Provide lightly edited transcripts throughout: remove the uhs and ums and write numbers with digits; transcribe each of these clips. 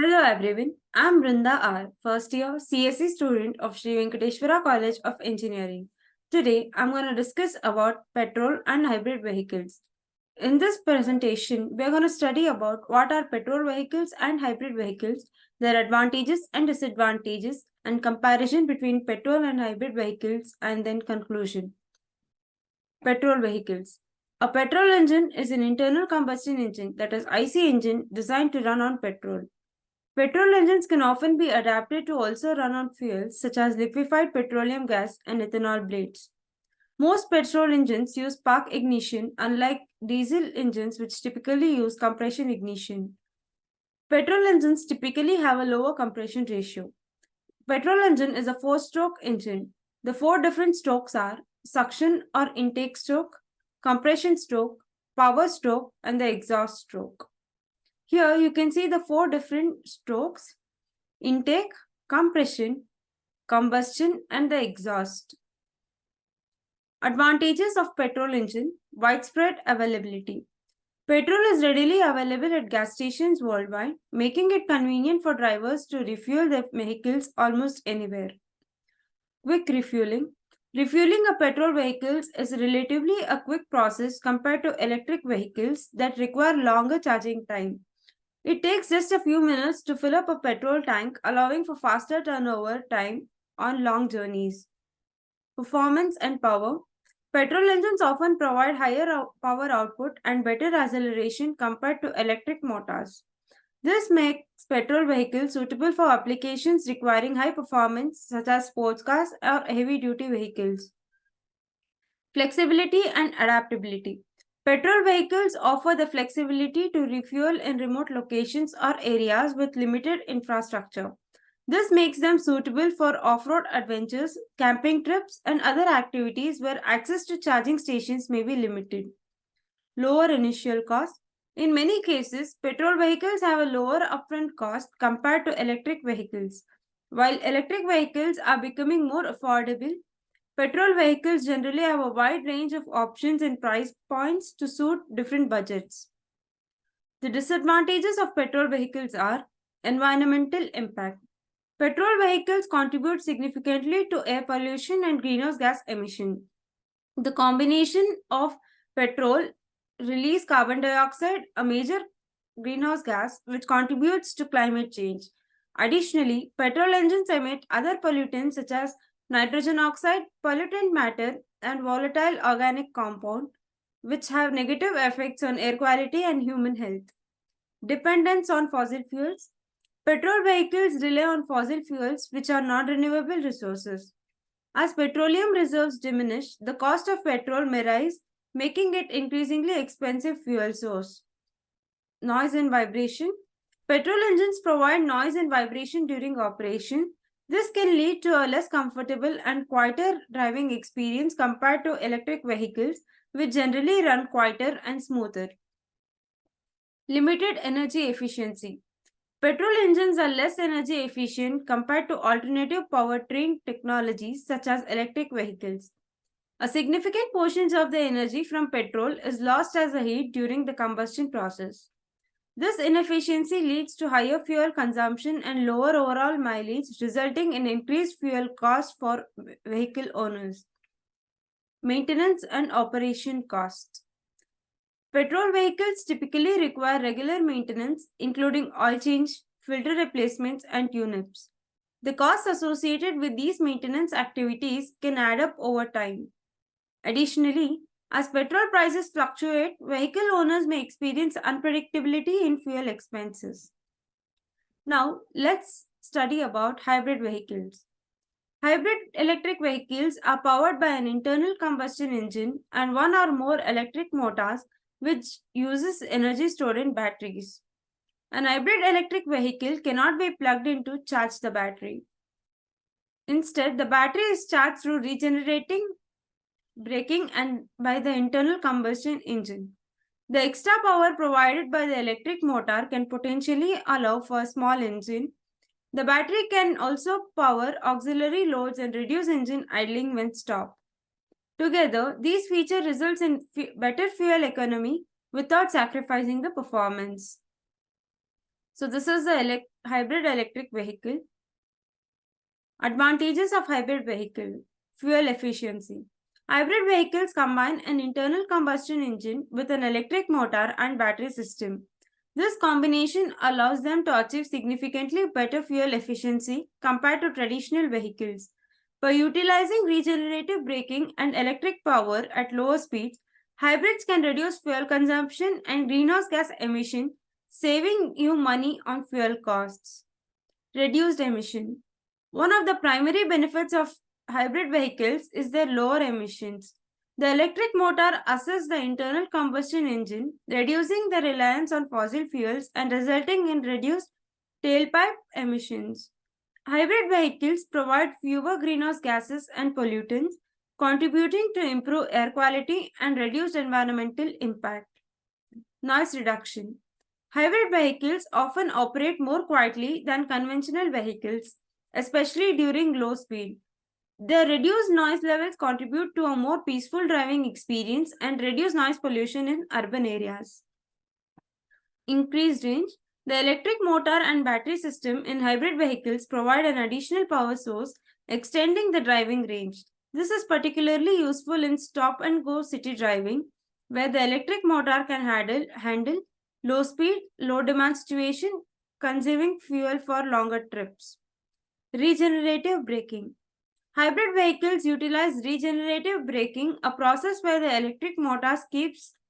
Hello everyone, I'm Brinda R, first year CSE student of Sri Venkateshwara College of Engineering. Today I'm going to discuss about petrol and hybrid vehicles. In this presentation, we are going to study about what are petrol vehicles and hybrid vehicles, their advantages and disadvantages, and comparison between petrol and hybrid vehicles, and then conclusion. Petrol vehicles. A petrol engine is an internal combustion engine, that is IC engine, designed to run on petrol. Petrol engines can often be adapted to also run on fuels such as liquefied petroleum gas and ethanol blades. Most petrol engines use spark ignition, unlike diesel engines, which typically use compression ignition. Petrol engines typically have a lower compression ratio. Petrol engine is a four-stroke engine. The four different strokes are suction or intake stroke, compression stroke, power stroke, and the exhaust stroke. Here you can see the four different strokes: intake, compression, combustion, and the exhaust. Advantages of petrol engine: widespread availability. Petrol is readily available at gas stations worldwide, making it convenient for drivers to refuel their vehicles almost anywhere. Quick refueling. Refueling a petrol vehicle is relatively a quick process compared to electric vehicles that require longer charging time. It takes just a few minutes to fill up a petrol tank, allowing for faster turnover time on long journeys. Performance and power. Petrol engines often provide higher power output and better acceleration compared to electric motors. This makes petrol vehicles suitable for applications requiring high performance, such as sports cars or heavy duty vehicles. Flexibility and adaptability. Petrol vehicles offer the flexibility to refuel in remote locations or areas with limited infrastructure. This makes them suitable for off road adventures, camping trips, and other activities where access to charging stations may be limited. Lower initial cost. In many cases, petrol vehicles have a lower upfront cost compared to electric vehicles. While electric vehicles are becoming more affordable, petrol vehicles generally have a wide range of options and price points to suit different budgets. The disadvantages of petrol vehicles are environmental impact. Petrol vehicles contribute significantly to air pollution and greenhouse gas emission. The combination of petrol release carbon dioxide, a major greenhouse gas which contributes to climate change. Additionally, petrol engines emit other pollutants such as nitrogen oxide, pollutant matter, and volatile organic compound, which have negative effects on air quality and human health. Dependence on fossil fuels. Petrol vehicles rely on fossil fuels which are non renewable resources. As petroleum reserves diminish, the cost of petrol may rise, making it increasingly expensive fuel source. Noise and vibration. Petrol engines provide noise and vibration during operation. This can lead to a less comfortable and quieter driving experience compared to electric vehicles, which generally run quieter and smoother. Limited energy efficiency. Petrol engines are less energy efficient compared to alternative powertrain technologies such as electric vehicles. A significant portion of the energy from petrol is lost as a heat during the combustion process. This inefficiency leads to higher fuel consumption and lower overall mileage, resulting in increased fuel costs for vehicle owners. Maintenance and operation costs. Petrol vehicles typically require regular maintenance, including oil change, filter replacements, and tune-ups. The costs associated with these maintenance activities can add up over time. Additionally, as petrol prices fluctuate, vehicle owners may experience unpredictability in fuel expenses. Now, let's study about hybrid vehicles. Hybrid electric vehicles are powered by an internal combustion engine and one or more electric motors which uses energy stored in batteries. An hybrid electric vehicle cannot be plugged in to charge the battery. Instead, the battery is charged through regenerating braking and by the internal combustion engine. The extra power provided by the electric motor can potentially allow for a small engine. The battery can also power auxiliary loads and reduce engine idling when stopped. Together, these features result in better fuel economy without sacrificing the performance. So this is the hybrid electric vehicle. Advantages of hybrid vehicle. Fuel efficiency. Hybrid vehicles combine an internal combustion engine with an electric motor and battery system. This combination allows them to achieve significantly better fuel efficiency compared to traditional vehicles. By utilizing regenerative braking and electric power at lower speeds, hybrids can reduce fuel consumption and greenhouse gas emission, saving you money on fuel costs. Reduced emission. One of the primary benefits of hybrid vehicles is their lower emissions. The electric motor assists the internal combustion engine, reducing the reliance on fossil fuels and resulting in reduced tailpipe emissions. Hybrid vehicles provide fewer greenhouse gases and pollutants, contributing to improved air quality and reduced environmental impact. Noise reduction. Hybrid vehicles often operate more quietly than conventional vehicles, especially during low speed. The reduced noise levels contribute to a more peaceful driving experience and reduce noise pollution in urban areas. Increased range. The electric motor and battery system in hybrid vehicles provide an additional power source, extending the driving range. This is particularly useful in stop and go city driving, where the electric motor can handle low speed, low demand situation, conserving fuel for longer trips. Regenerative braking. Hybrid vehicles utilize regenerative braking, a process where the electric motors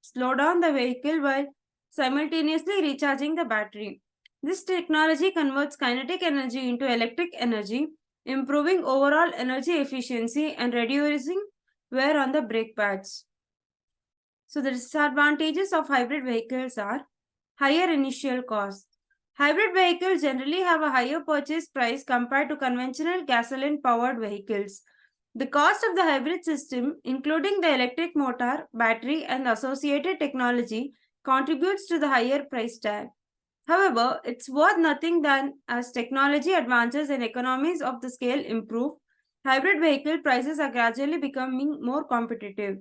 slow down the vehicle while simultaneously recharging the battery. This technology converts kinetic energy into electric energy, improving overall energy efficiency and reducing wear on the brake pads. So the disadvantages of hybrid vehicles are higher initial cost. Hybrid vehicles generally have a higher purchase price compared to conventional gasoline-powered vehicles. The cost of the hybrid system, including the electric motor, battery, and associated technology, contributes to the higher price tag. However, it's worth noting that as technology advances and economies of the scale improve, hybrid vehicle prices are gradually becoming more competitive.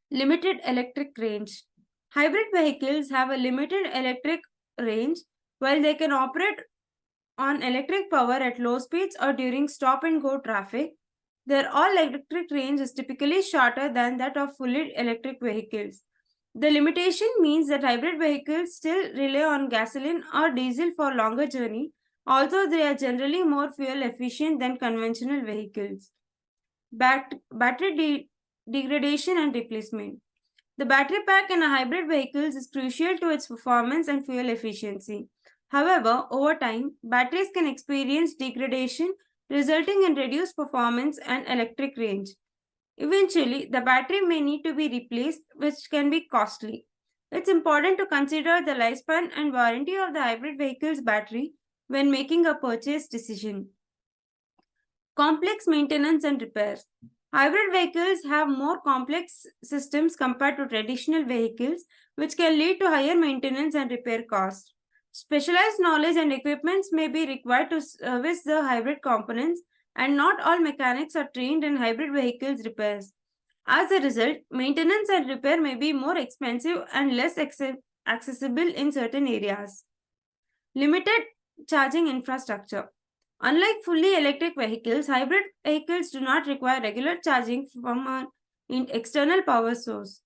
Limited electric range. Hybrid vehicles have a limited electric range. While they can operate on electric power at low speeds or during stop and go traffic, their all electric range is typically shorter than that of fully electric vehicles. The limitation means that hybrid vehicles still rely on gasoline or diesel for longer journey, although they are generally more fuel efficient than conventional vehicles. Battery degradation and replacement. The battery pack in a hybrid vehicles is crucial to its performance and fuel efficiency. However, over time, batteries can experience degradation, resulting in reduced performance and electric range. Eventually, the battery may need to be replaced, which can be costly. It's important to consider the lifespan and warranty of the hybrid vehicle's battery when making a purchase decision. Complex maintenance and repairs. Hybrid vehicles have more complex systems compared to traditional vehicles, which can lead to higher maintenance and repair costs. Specialized knowledge and equipments may be required to service the hybrid components, and not all mechanics are trained in hybrid vehicles repairs. As a result, maintenance and repair may be more expensive and less accessible in certain areas. Limited charging infrastructure. Unlike fully electric vehicles, hybrid vehicles do not require regular charging from an external power source.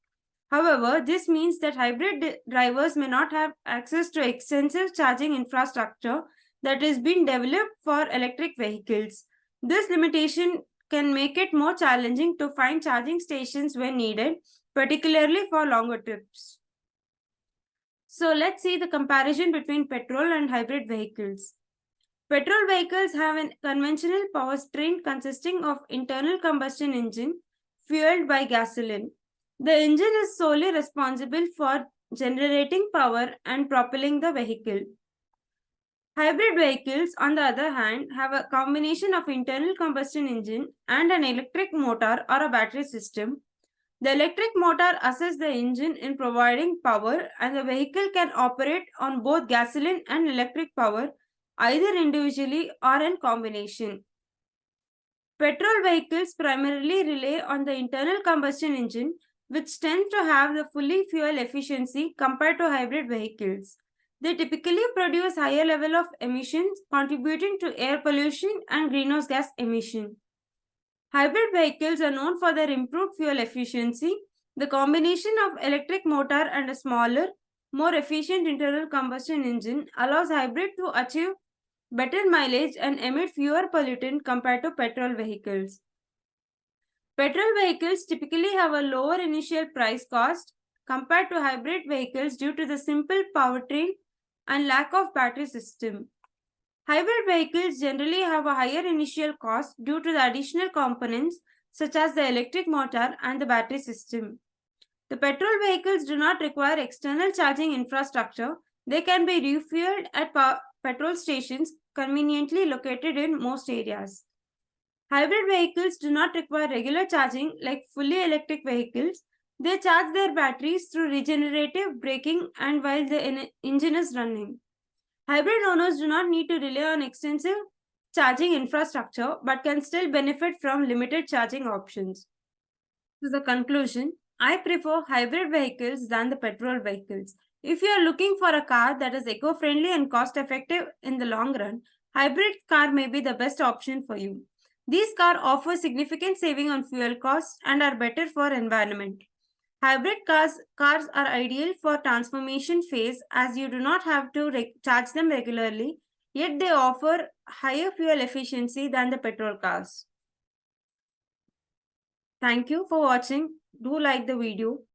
However, this means that hybrid drivers may not have access to extensive charging infrastructure that is being developed for electric vehicles. This limitation can make it more challenging to find charging stations when needed, particularly for longer trips. So let's see the comparison between petrol and hybrid vehicles. Petrol vehicles have a conventional powertrain consisting of internal combustion engine fueled by gasoline. The engine is solely responsible for generating power and propelling the vehicle. Hybrid vehicles, on the other hand, have a combination of internal combustion engine and an electric motor or a battery system. The electric motor assists the engine in providing power, and the vehicle can operate on both gasoline and electric power, either individually or in combination. Petrol vehicles primarily rely on the internal combustion engine, which tends to have the fully fuel efficiency compared to hybrid vehicles. They typically produce higher level of emissions, contributing to air pollution and greenhouse gas emission. Hybrid vehicles are known for their improved fuel efficiency. The combination of electric motor and a smaller, more efficient internal combustion engine allows hybrid to achieve better mileage and emit fewer pollutants compared to petrol vehicles. Petrol vehicles typically have a lower initial price cost compared to hybrid vehicles due to the simple powertrain and lack of battery system. Hybrid vehicles generally have a higher initial cost due to the additional components such as the electric motor and the battery system. The petrol vehicles do not require external charging infrastructure. They can be refueled at petrol stations conveniently located in most areas. Hybrid vehicles do not require regular charging like fully electric vehicles. They charge their batteries through regenerative braking and while the engine is running. Hybrid owners do not need to rely on extensive charging infrastructure but can still benefit from limited charging options. To the conclusion, I prefer hybrid vehicles than the petrol vehicles. If you are looking for a car that is eco-friendly and cost-effective in the long run, hybrid car may be the best option for you. These cars offer significant saving on fuel costs and are better for environment. Hybrid cars are ideal for transformation phase as you do not have to charge them regularly, yet they offer higher fuel efficiency than the petrol cars. Thank you for watching. Do like the video.